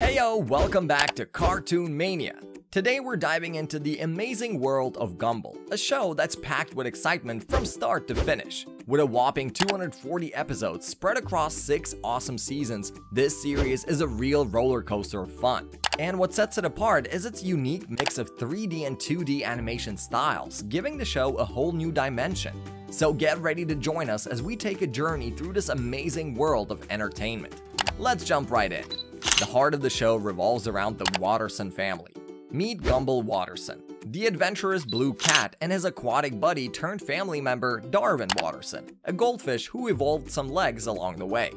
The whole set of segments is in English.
Heyo, welcome back to Cartoon Mania. Today we're diving into the amazing world of Gumball, a show that's packed with excitement from start to finish. With a whopping 240 episodes spread across 6 awesome seasons, this series is a real roller coaster of fun. And what sets it apart is its unique mix of 3D and 2D animation styles, giving the show a whole new dimension. So get ready to join us as we take a journey through this amazing world of entertainment. Let's jump right in. The heart of the show revolves around the Watterson family. Meet Gumball Watterson, the adventurous blue cat, and his aquatic buddy turned family member Darvin Watterson, a goldfish who evolved some legs along the way.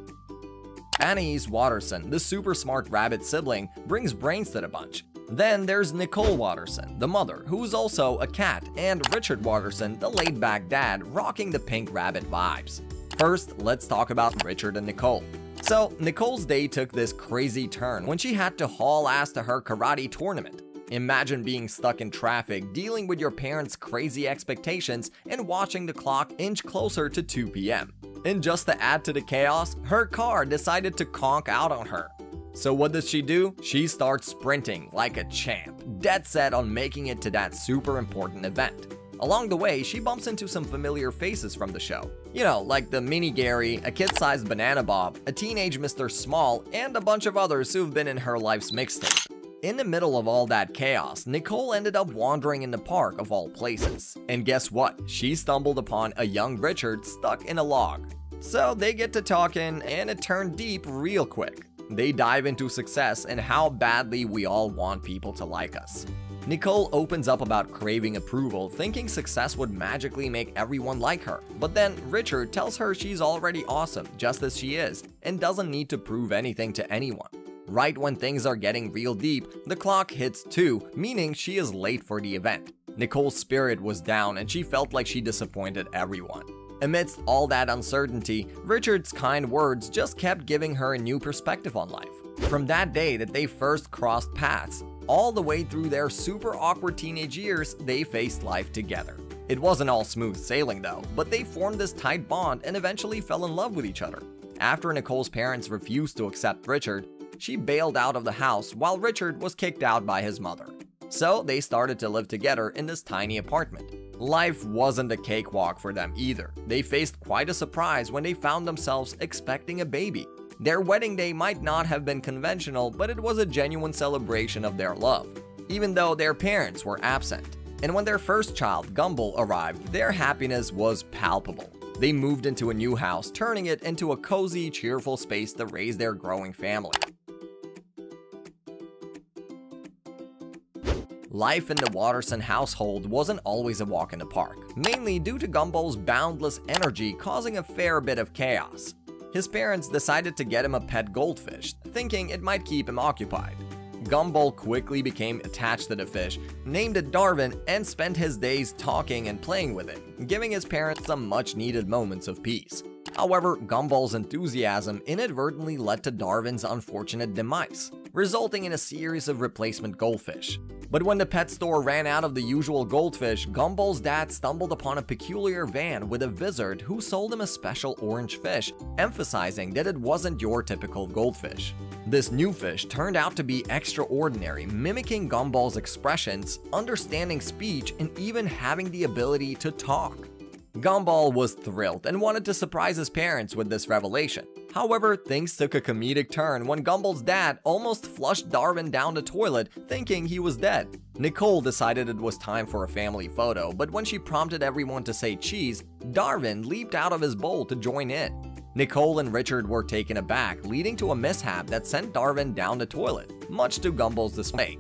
Anais Watterson, the super smart rabbit sibling, brings brains to the bunch. Then there's Nicole Watterson, the mother, who's also a cat, and Richard Watterson, the laid-back dad, rocking the pink rabbit vibes. First, let's talk about Richard and Nicole. So, Nicole's day took this crazy turn when she had to haul ass to her karate tournament. Imagine being stuck in traffic, dealing with your parents' crazy expectations, and watching the clock inch closer to 2 p.m. And just to add to the chaos, her car decided to conk out on her. So what does she do? She starts sprinting like a champ, dead set on making it to that super important event. Along the way, she bumps into some familiar faces from the show. You know, like the mini Gary, a kid-sized Banana Bob, a teenage Mr. Small, and a bunch of others who've been in her life's mixtape. In the middle of all that chaos, Nicole ended up wandering in the park of all places. And guess what? She stumbled upon a young Richard stuck in a log. So they get to talking, and it turned deep real quick. They dive into success and how badly we all want people to like us. Nicole opens up about craving approval, thinking success would magically make everyone like her. But then Richard tells her she's already awesome, just as she is, and doesn't need to prove anything to anyone. Right when things are getting real deep, the clock hits 2, meaning she is late for the event. Nicole's spirit was down and she felt like she disappointed everyone. Amidst all that uncertainty, Richard's kind words just kept giving her a new perspective on life. From that day that they first crossed paths, all the way through their super awkward teenage years, they faced life together. It wasn't all smooth sailing though, but they formed this tight bond and eventually fell in love with each other. After Nicole's parents refused to accept Richard, she bailed out of the house while Richard was kicked out by his mother. So they started to live together in this tiny apartment. Life wasn't a cakewalk for them either. They faced quite a surprise when they found themselves expecting a baby. Their wedding day might not have been conventional, but it was a genuine celebration of their love, even though their parents were absent. And when their first child, Gumball, arrived, their happiness was palpable. They moved into a new house, turning it into a cozy, cheerful space to raise their growing family. Life in the Watterson household wasn't always a walk in the park, mainly due to Gumball's boundless energy causing a fair bit of chaos. His parents decided to get him a pet goldfish, thinking it might keep him occupied. Gumball quickly became attached to the fish, named it Darvin, and spent his days talking and playing with it, giving his parents some much-needed moments of peace. However, Gumball's enthusiasm inadvertently led to Darvin's unfortunate demise, resulting in a series of replacement goldfish. But when the pet store ran out of the usual goldfish, Gumball's dad stumbled upon a peculiar van with a wizard who sold him a special orange fish, emphasizing that it wasn't your typical goldfish. This new fish turned out to be extraordinary, mimicking Gumball's expressions, understanding speech, and even having the ability to talk. Gumball was thrilled and wanted to surprise his parents with this revelation. However, things took a comedic turn when Gumball's dad almost flushed Darvin down the toilet, thinking he was dead. Nicole decided it was time for a family photo, but when she prompted everyone to say cheese, Darvin leaped out of his bowl to join in. Nicole and Richard were taken aback, leading to a mishap that sent Darvin down the toilet, much to Gumball's dismay.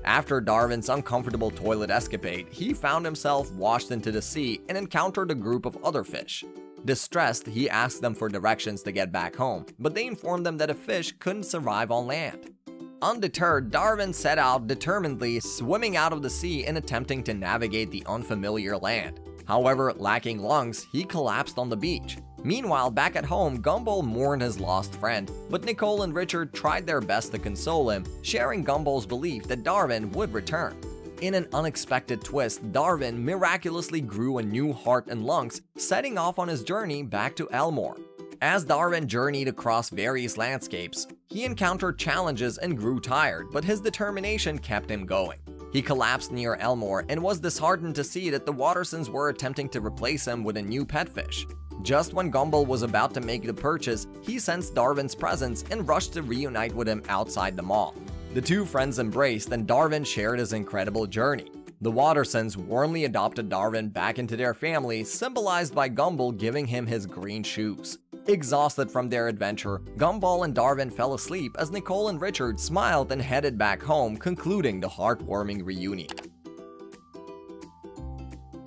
After Darvin's uncomfortable toilet escapade, he found himself washed into the sea and encountered a group of other fish. Distressed, he asked them for directions to get back home, but they informed him that a fish couldn't survive on land. Undeterred, Darvin set out determinedly, swimming out of the sea and attempting to navigate the unfamiliar land. However, lacking lungs, he collapsed on the beach. Meanwhile, back at home, Gumball mourned his lost friend, but Nicole and Richard tried their best to console him, sharing Gumball's belief that Darvin would return. In an unexpected twist, Darvin miraculously grew a new heart and lungs, setting off on his journey back to Elmore. As Darvin journeyed across various landscapes, he encountered challenges and grew tired, but his determination kept him going. He collapsed near Elmore and was disheartened to see that the Wattersons were attempting to replace him with a new pet fish. Just when Gumball was about to make the purchase, he sensed Darvin's presence and rushed to reunite with him outside the mall. The two friends embraced and Darvin shared his incredible journey. The Wattersons warmly adopted Darvin back into their family, symbolized by Gumball giving him his green shoes. Exhausted from their adventure, Gumball and Darvin fell asleep as Nicole and Richard smiled and headed back home, concluding the heartwarming reunion.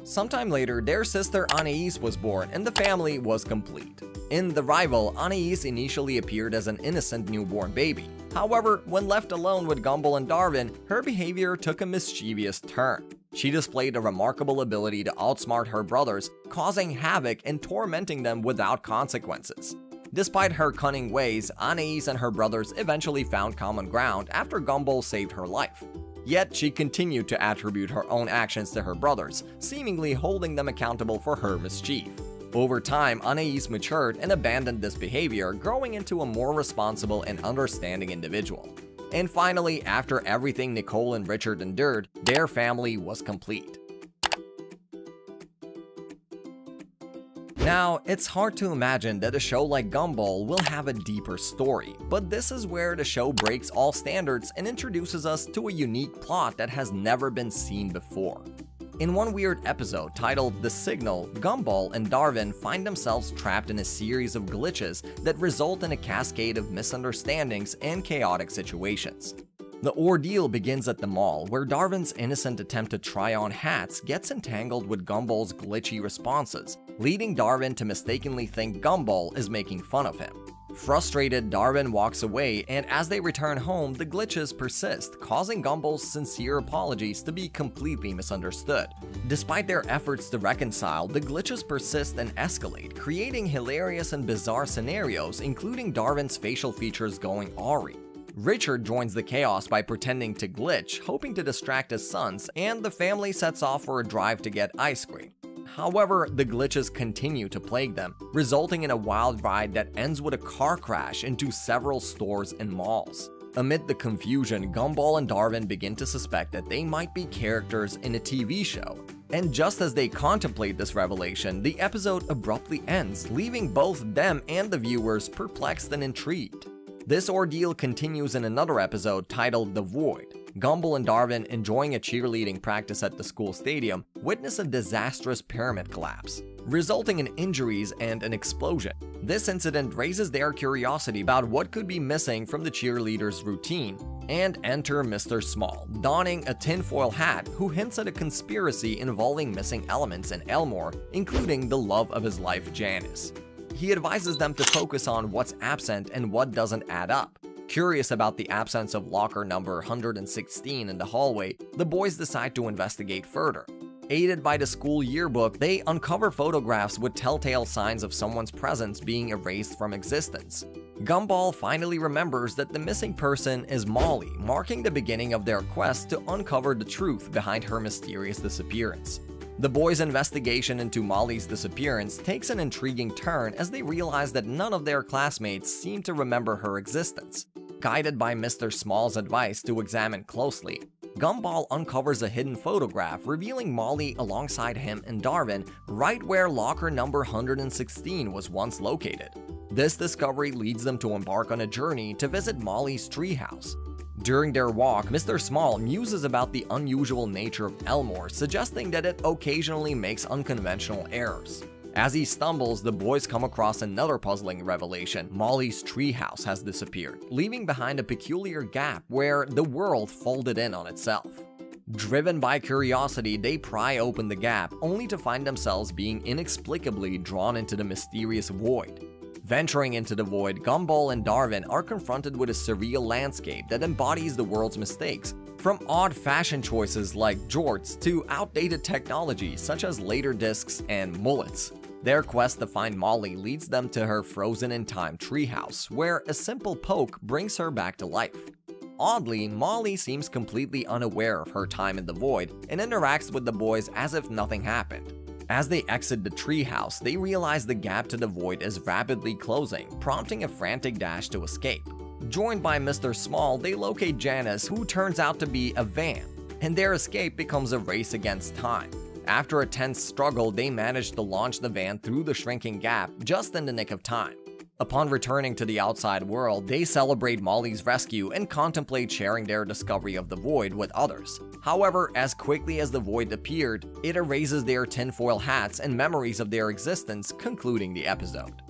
Sometime later, their sister Anais was born and the family was complete. In The Rival, Anais initially appeared as an innocent newborn baby. However, when left alone with Gumball and Darvin, her behavior took a mischievous turn. She displayed a remarkable ability to outsmart her brothers, causing havoc and tormenting them without consequences. Despite her cunning ways, Anais and her brothers eventually found common ground after Gumball saved her life. Yet she continued to attribute her own actions to her brothers, seemingly holding them accountable for her mischief. Over time, Anais matured and abandoned this behavior, growing into a more responsible and understanding individual. And finally, after everything Nicole and Richard endured, their family was complete. Now, it's hard to imagine that a show like Gumball will have a deeper story, but this is where the show breaks all standards and introduces us to a unique plot that has never been seen before. In one weird episode titled The Signal, Gumball and Darvin find themselves trapped in a series of glitches that result in a cascade of misunderstandings and chaotic situations. The ordeal begins at the mall, where Darvin's innocent attempt to try on hats gets entangled with Gumball's glitchy responses, leading Darvin to mistakenly think Gumball is making fun of him. Frustrated, Darvin walks away, and as they return home, the glitches persist, causing Gumball's sincere apologies to be completely misunderstood. Despite their efforts to reconcile, the glitches persist and escalate, creating hilarious and bizarre scenarios, including Darvin's facial features going awry. Richard joins the chaos by pretending to glitch, hoping to distract his sons, and the family sets off for a drive to get ice cream. However, the glitches continue to plague them, resulting in a wild ride that ends with a car crash into several stores and malls. Amid the confusion, Gumball and Darvin begin to suspect that they might be characters in a TV show. And just as they contemplate this revelation, the episode abruptly ends, leaving both them and the viewers perplexed and intrigued. This ordeal continues in another episode titled The Void. Gumball and Darvin, enjoying a cheerleading practice at the school stadium, witness a disastrous pyramid collapse, resulting in injuries and an explosion. This incident raises their curiosity about what could be missing from the cheerleaders' routine, and enter Mr. Small, donning a tinfoil hat, who hints at a conspiracy involving missing elements in Elmore, including the love of his life, Janice. He advises them to focus on what's absent and what doesn't add up. Curious about the absence of locker number 116 in the hallway, the boys decide to investigate further. Aided by the school yearbook, they uncover photographs with telltale signs of someone's presence being erased from existence. Gumball finally remembers that the missing person is Molly, marking the beginning of their quest to uncover the truth behind her mysterious disappearance. The boys' investigation into Molly's disappearance takes an intriguing turn as they realize that none of their classmates seem to remember her existence. Guided by Mr. Small's advice to examine closely, Gumball uncovers a hidden photograph revealing Molly alongside him and Darvin right where locker number 116 was once located. This discovery leads them to embark on a journey to visit Molly's treehouse. During their walk, Mr. Small muses about the unusual nature of Elmore, suggesting that it occasionally makes unconventional errors. As he stumbles, the boys come across another puzzling revelation. Molly's treehouse has disappeared, leaving behind a peculiar gap where the world folded in on itself. Driven by curiosity, they pry open the gap, only to find themselves being inexplicably drawn into the mysterious void. Venturing into the void, Gumball and Darvin are confronted with a surreal landscape that embodies the world's mistakes, from odd fashion choices like jorts to outdated technology such as laser discs and mullets. Their quest to find Molly leads them to her frozen-in-time treehouse, where a simple poke brings her back to life. Oddly, Molly seems completely unaware of her time in the void and interacts with the boys as if nothing happened. As they exit the treehouse, they realize the gap to the void is rapidly closing, prompting a frantic dash to escape. Joined by Mr. Small, they locate Janice, who turns out to be a van, and their escape becomes a race against time. After a tense struggle, they manage to launch the van through the shrinking gap just in the nick of time. Upon returning to the outside world, they celebrate Molly's rescue and contemplate sharing their discovery of the void with others. However, as quickly as the void appeared, it erases their tinfoil hats and memories of their existence, concluding the episode.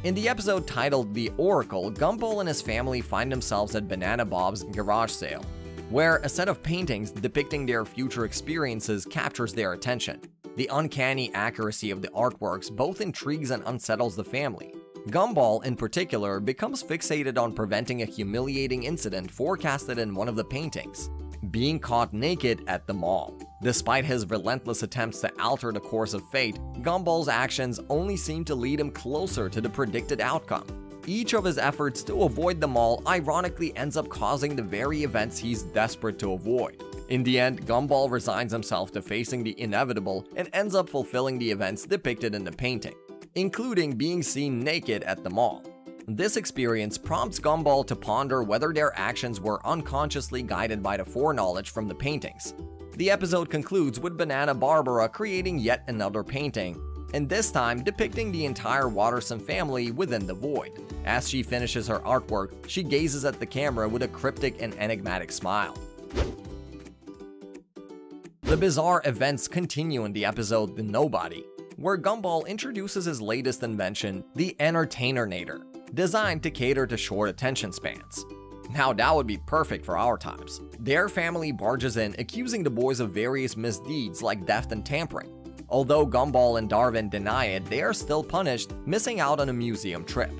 In the episode titled The Oracle, Gumball and his family find themselves at Banana Bob's garage sale, where a set of paintings depicting their future experiences captures their attention. The uncanny accuracy of the artworks both intrigues and unsettles the family. Gumball, in particular, becomes fixated on preventing a humiliating incident forecasted in one of the paintings: being caught naked at the mall. Despite his relentless attempts to alter the course of fate, Gumball's actions only seem to lead him closer to the predicted outcome. Each of his efforts to avoid the mall ironically ends up causing the very events he's desperate to avoid. In the end, Gumball resigns himself to facing the inevitable and ends up fulfilling the events depicted in the painting, including being seen naked at the mall. This experience prompts Gumball to ponder whether their actions were unconsciously guided by the foreknowledge from the paintings. The episode concludes with Banana Barbara creating yet another painting, and this time depicting the entire Watterson family within the void. As she finishes her artwork, she gazes at the camera with a cryptic and enigmatic smile. The bizarre events continue in the episode The Nobody, where Gumball introduces his latest invention, the Entertainer-nator, designed to cater to short attention spans. Now that would be perfect for our times. Their family barges in, accusing the boys of various misdeeds like theft and tampering. Although Gumball and Darvin deny it, they are still punished, missing out on a museum trip.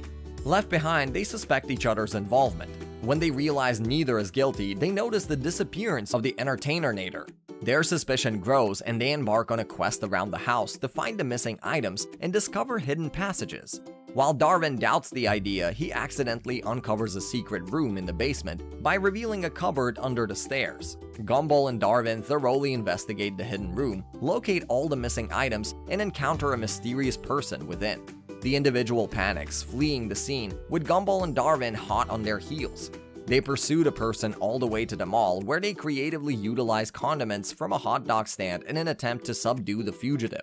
Left behind, they suspect each other's involvement. When they realize neither is guilty, they notice the disappearance of the Entertainer-nator. Their suspicion grows and they embark on a quest around the house to find the missing items and discover hidden passages. While Darvin doubts the idea, he accidentally uncovers a secret room in the basement by revealing a cupboard under the stairs. Gumball and Darvin thoroughly investigate the hidden room, locate all the missing items, and encounter a mysterious person within. The individual panics, fleeing the scene, with Gumball and Darvin hot on their heels. They pursue the person all the way to the mall, where they creatively utilize condiments from a hot dog stand in an attempt to subdue the fugitive.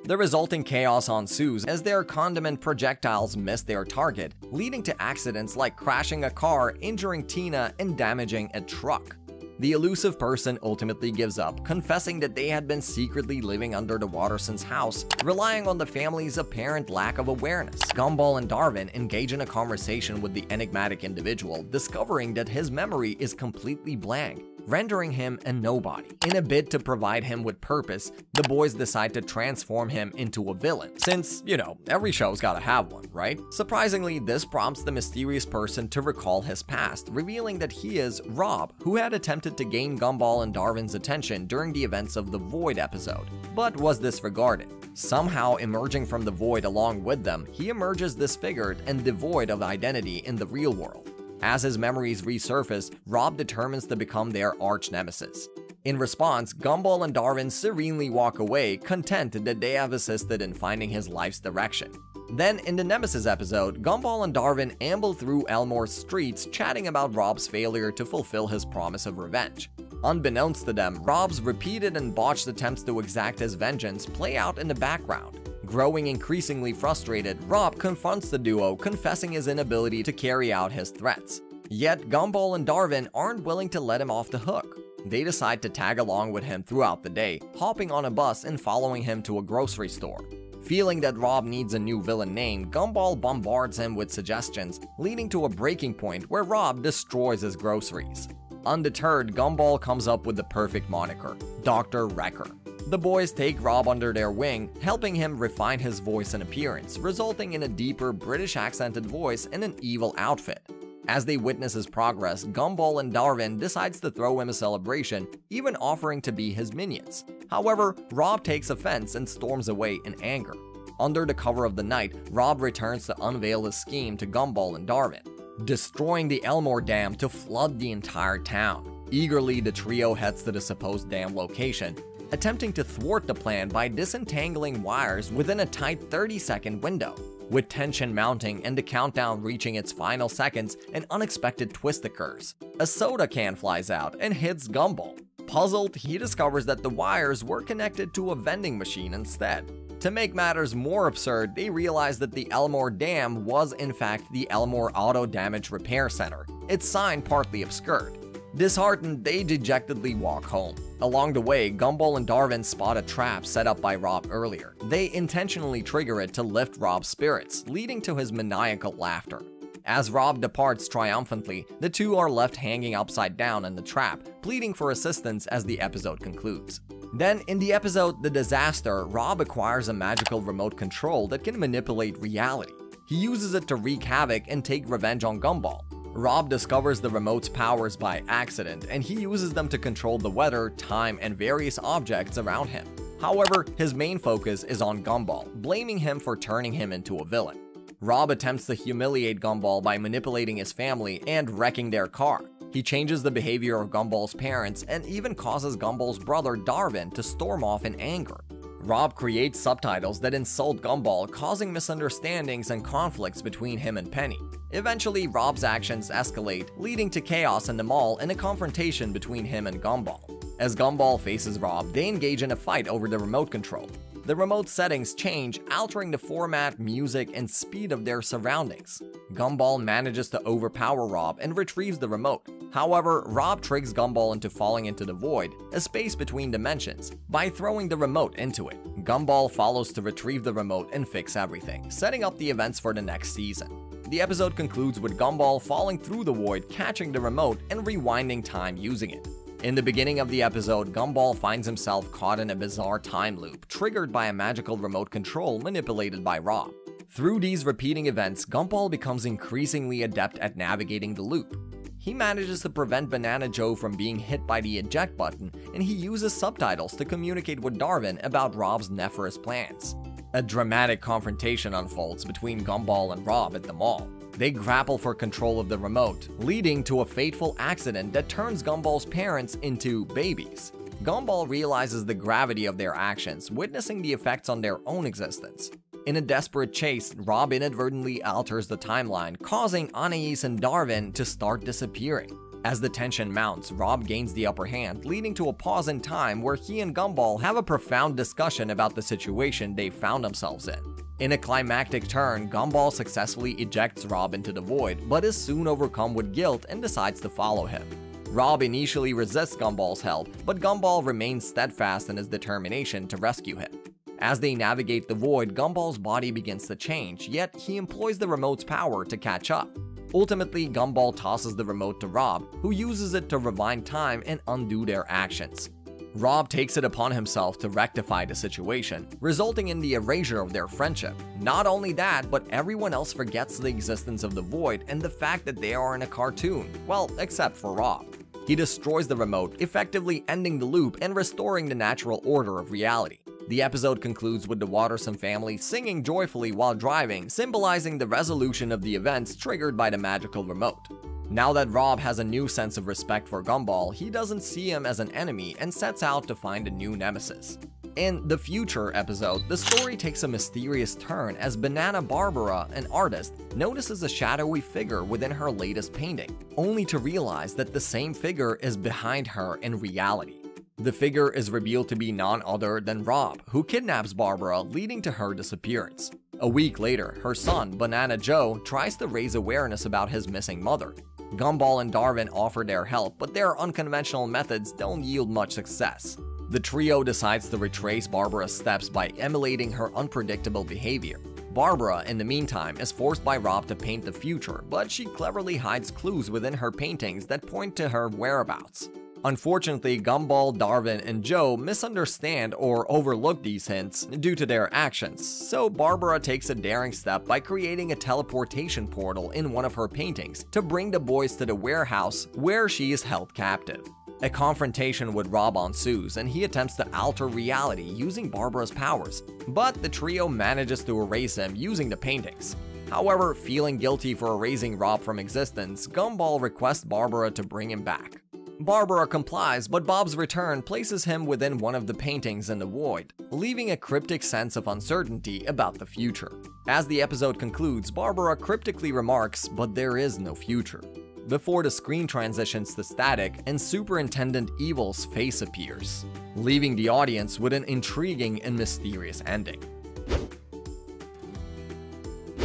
The resulting chaos ensues as their condiment projectiles miss their target, leading to accidents like crashing a car, injuring Tina, and damaging a truck. The elusive person ultimately gives up, confessing that they had been secretly living under the Wattersons' house, relying on the family's apparent lack of awareness. Gumball and Darvin engage in a conversation with the enigmatic individual, discovering that his memory is completely blank, rendering him a nobody. In a bid to provide him with purpose, the boys decide to transform him into a villain, since, every show's gotta have one, right? Surprisingly, this prompts the mysterious person to recall his past, revealing that he is Rob, who had attempted to gain Gumball and Darvin's attention during the events of the Void episode, but was disregarded. Somehow emerging from the void along with them, he emerges disfigured and devoid of identity in the real world. As his memories resurface, Rob determines to become their arch-nemesis. In response, Gumball and Darvin serenely walk away, content that they have assisted in finding his life's direction. Then, in the Nemesis episode, Gumball and Darvin amble through Elmore's streets, chatting about Rob's failure to fulfill his promise of revenge. Unbeknownst to them, Rob's repeated and botched attempts to exact his vengeance play out in the background. Growing increasingly frustrated, Rob confronts the duo, confessing his inability to carry out his threats. Yet, Gumball and Darvin aren't willing to let him off the hook. They decide to tag along with him throughout the day, hopping on a bus and following him to a grocery store. Feeling that Rob needs a new villain name, Gumball bombards him with suggestions, leading to a breaking point where Rob destroys his groceries. Undeterred, Gumball comes up with the perfect moniker, Dr. Wrecker. The boys take Rob under their wing, helping him refine his voice and appearance, resulting in a deeper British accented voice and an evil outfit. As they witness his progress, Gumball and Darvin decides to throw him a celebration, even offering to be his minions. However, Rob takes offense and storms away in anger. Under the cover of the night, Rob returns to unveil his scheme to Gumball and Darvin, destroying the Elmore Dam to flood the entire town. Eagerly, the trio heads to the supposed dam location, attempting to thwart the plan by disentangling wires within a tight 30-second window. With tension mounting and the countdown reaching its final seconds, an unexpected twist occurs. A soda can flies out and hits Gumball. Puzzled, he discovers that the wires were connected to a vending machine instead. To make matters more absurd, they realize that the Elmore Dam was in fact the Elmore Auto Damage Repair Center, its sign partly obscured. Disheartened, they dejectedly walk home. Along the way, Gumball and Darvin spot a trap set up by Rob earlier. They intentionally trigger it to lift Rob's spirits, leading to his maniacal laughter. As Rob departs triumphantly, the two are left hanging upside down in the trap, pleading for assistance as the episode concludes. Then, in the episode The Disaster, Rob acquires a magical remote control that can manipulate reality. He uses it to wreak havoc and take revenge on Gumball. Rob discovers the remote's powers by accident, and he uses them to control the weather, time, and various objects around him. However, his main focus is on Gumball, blaming him for turning him into a villain. Rob attempts to humiliate Gumball by manipulating his family and wrecking their car. He changes the behavior of Gumball's parents and even causes Gumball's brother Darvin to storm off in anger. Rob creates subtitles that insult Gumball, causing misunderstandings and conflicts between him and Penny. Eventually, Rob's actions escalate, leading to chaos in the mall and a confrontation between him and Gumball. As Gumball faces Rob, they engage in a fight over the remote control. The remote settings change, altering the format, music, and speed of their surroundings. Gumball manages to overpower Rob and retrieves the remote. However, Rob tricks Gumball into falling into the void, a space between dimensions, by throwing the remote into it. Gumball follows to retrieve the remote and fix everything, setting up the events for the next season. The episode concludes with Gumball falling through the void, catching the remote, and rewinding time using it. In the beginning of the episode, Gumball finds himself caught in a bizarre time loop, triggered by a magical remote control manipulated by Rob. Through these repeating events, Gumball becomes increasingly adept at navigating the loop. He manages to prevent Banana Joe from being hit by the eject button, and he uses subtitles to communicate with Darvin about Rob's nefarious plans. A dramatic confrontation unfolds between Gumball and Rob at the mall. They grapple for control of the remote, leading to a fateful accident that turns Gumball's parents into babies. Gumball realizes the gravity of their actions, witnessing the effects on their own existence. In a desperate chase, Rob inadvertently alters the timeline, causing Anais and Darvin to start disappearing. As the tension mounts, Rob gains the upper hand, leading to a pause in time where he and Gumball have a profound discussion about the situation they found themselves in. In a climactic turn, Gumball successfully ejects Rob into the void, but is soon overcome with guilt and decides to follow him. Rob initially resists Gumball's help, but Gumball remains steadfast in his determination to rescue him. As they navigate the void, Gumball's body begins to change, yet he employs the remote's power to catch up. Ultimately, Gumball tosses the remote to Rob, who uses it to rewind time and undo their actions. Rob takes it upon himself to rectify the situation, resulting in the erasure of their friendship. Not only that, but everyone else forgets the existence of the void and the fact that they are in a cartoon, well, except for Rob. He destroys the remote, effectively ending the loop and restoring the natural order of reality. The episode concludes with the Watterson family singing joyfully while driving, symbolizing the resolution of the events triggered by the magical remote. Now that Rob has a new sense of respect for Gumball, he doesn't see him as an enemy and sets out to find a new nemesis. In the future episode, the story takes a mysterious turn as Banana Barbara, an artist, notices a shadowy figure within her latest painting, only to realize that the same figure is behind her in reality. The figure is revealed to be none other than Rob, who kidnaps Barbara, leading to her disappearance. A week later, her son, Banana Joe, tries to raise awareness about his missing mother. Gumball and Darvin offer their help, but their unconventional methods don't yield much success. The trio decides to retrace Barbara's steps by emulating her unpredictable behavior. Barbara, in the meantime, is forced by Rob to paint the future, but she cleverly hides clues within her paintings that point to her whereabouts. Unfortunately, Gumball, Darvin, and Joe misunderstand or overlook these hints due to their actions, so Barbara takes a daring step by creating a teleportation portal in one of her paintings to bring the boys to the warehouse where she is held captive. A confrontation with Rob ensues, and he attempts to alter reality using Barbara's powers, but the trio manages to erase him using the paintings. However, feeling guilty for erasing Rob from existence, Gumball requests Barbara to bring him back. Barbara complies, but Bob's return places him within one of the paintings in the void, leaving a cryptic sense of uncertainty about the future. As the episode concludes, Barbara cryptically remarks, "But there is no future," before the screen transitions to static and Superintendent Evil's face appears, leaving the audience with an intriguing and mysterious ending.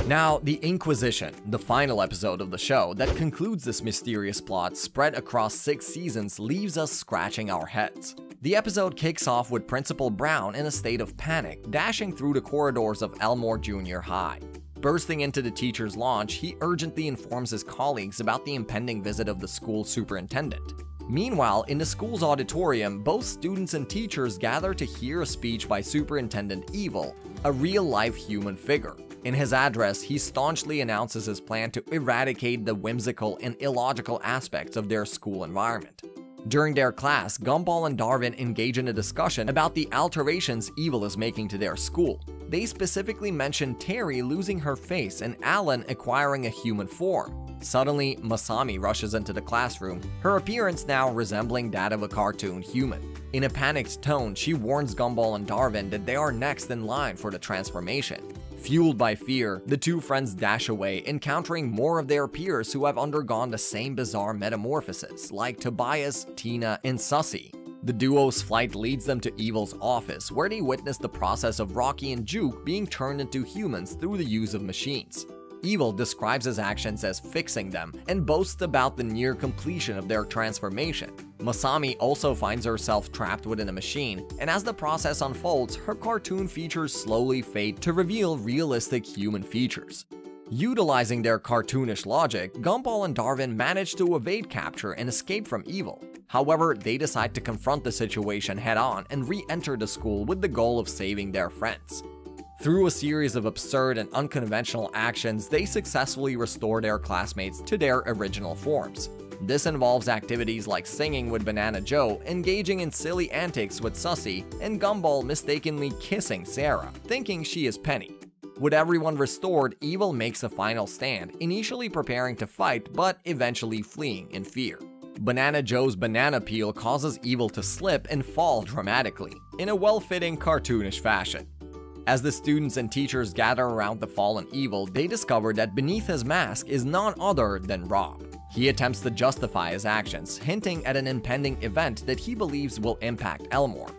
Now, the Inquisition, the final episode of the show that concludes this mysterious plot spread across 6 seasons, leaves us scratching our heads. The episode kicks off with Principal Brown in a state of panic, dashing through the corridors of Elmore Junior High. Bursting into the teacher's lounge, he urgently informs his colleagues about the impending visit of the school superintendent. Meanwhile, in the school's auditorium, both students and teachers gather to hear a speech by Superintendent Evil, a real-life human figure. In his address, he staunchly announces his plan to eradicate the whimsical and illogical aspects of their school environment. During their class, Gumball and Darvin engage in a discussion about the alterations Evil is making to their school. They specifically mention Terry losing her face and Alan acquiring a human form. Suddenly, Masami rushes into the classroom, her appearance now resembling that of a cartoon human. In a panicked tone, she warns Gumball and Darvin that they are next in line for the transformation. Fueled by fear, the two friends dash away, encountering more of their peers who have undergone the same bizarre metamorphosis, like Tobias, Tina, and Sussy. The duo's flight leads them to Evil's office, where they witness the process of Rocky and Juke being turned into humans through the use of machines. Evil describes his actions as fixing them and boasts about the near completion of their transformation. Masami also finds herself trapped within a machine, and as the process unfolds, her cartoon features slowly fade to reveal realistic human features. Utilizing their cartoonish logic, Gumball and Darvin manage to evade capture and escape from Evil. However, they decide to confront the situation head-on and re-enter the school with the goal of saving their friends. Through a series of absurd and unconventional actions, they successfully restore their classmates to their original forms. This involves activities like singing with Banana Joe, engaging in silly antics with Sussy, and Gumball mistakenly kissing Sarah, thinking she is Penny. With everyone restored, Evil makes a final stand, initially preparing to fight, but eventually fleeing in fear. Banana Joe's banana peel causes Evil to slip and fall dramatically, in a well-fitting cartoonish fashion. As the students and teachers gather around the fallen Evil, they discover that beneath his mask is none other than Rob. He attempts to justify his actions, hinting at an impending event that he believes will impact Elmore.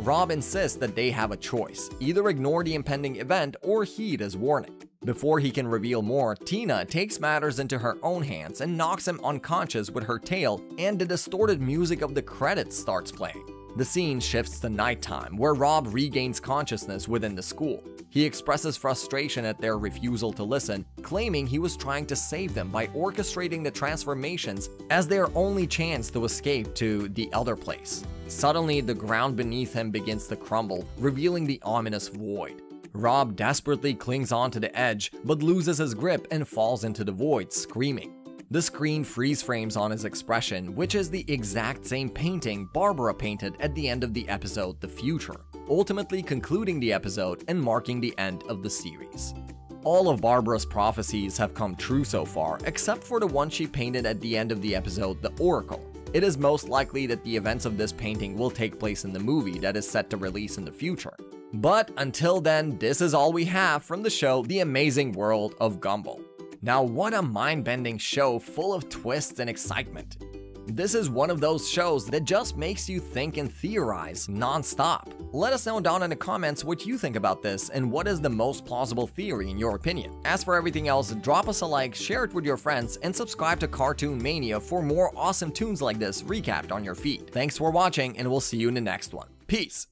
Rob insists that they have a choice, either ignore the impending event or heed his warning. Before he can reveal more, Tina takes matters into her own hands and knocks him unconscious with her tail, and the distorted music of the credits starts playing. The scene shifts to nighttime, where Rob regains consciousness within the school. He expresses frustration at their refusal to listen, claiming he was trying to save them by orchestrating the transformations as their only chance to escape to the other place. Suddenly, the ground beneath him begins to crumble, revealing the ominous void. Rob desperately clings onto the edge, but loses his grip and falls into the void, screaming. The screen freeze frames on his expression, which is the exact same painting Barbara painted at the end of the episode The Future, ultimately concluding the episode and marking the end of the series. All of Barbara's prophecies have come true so far, except for the one she painted at the end of the episode The Oracle. It is most likely that the events of this painting will take place in the movie that is set to release in the future. But until then, this is all we have from the show The Amazing World of Gumball. Now, what a mind-bending show full of twists and excitement. This is one of those shows that just makes you think and theorize non-stop. Let us know down in the comments what you think about this and what is the most plausible theory in your opinion. As for everything else, drop us a like, share it with your friends, and subscribe to Cartoon Mania for more awesome tunes like this recapped on your feed. Thanks for watching, and we'll see you in the next one. Peace!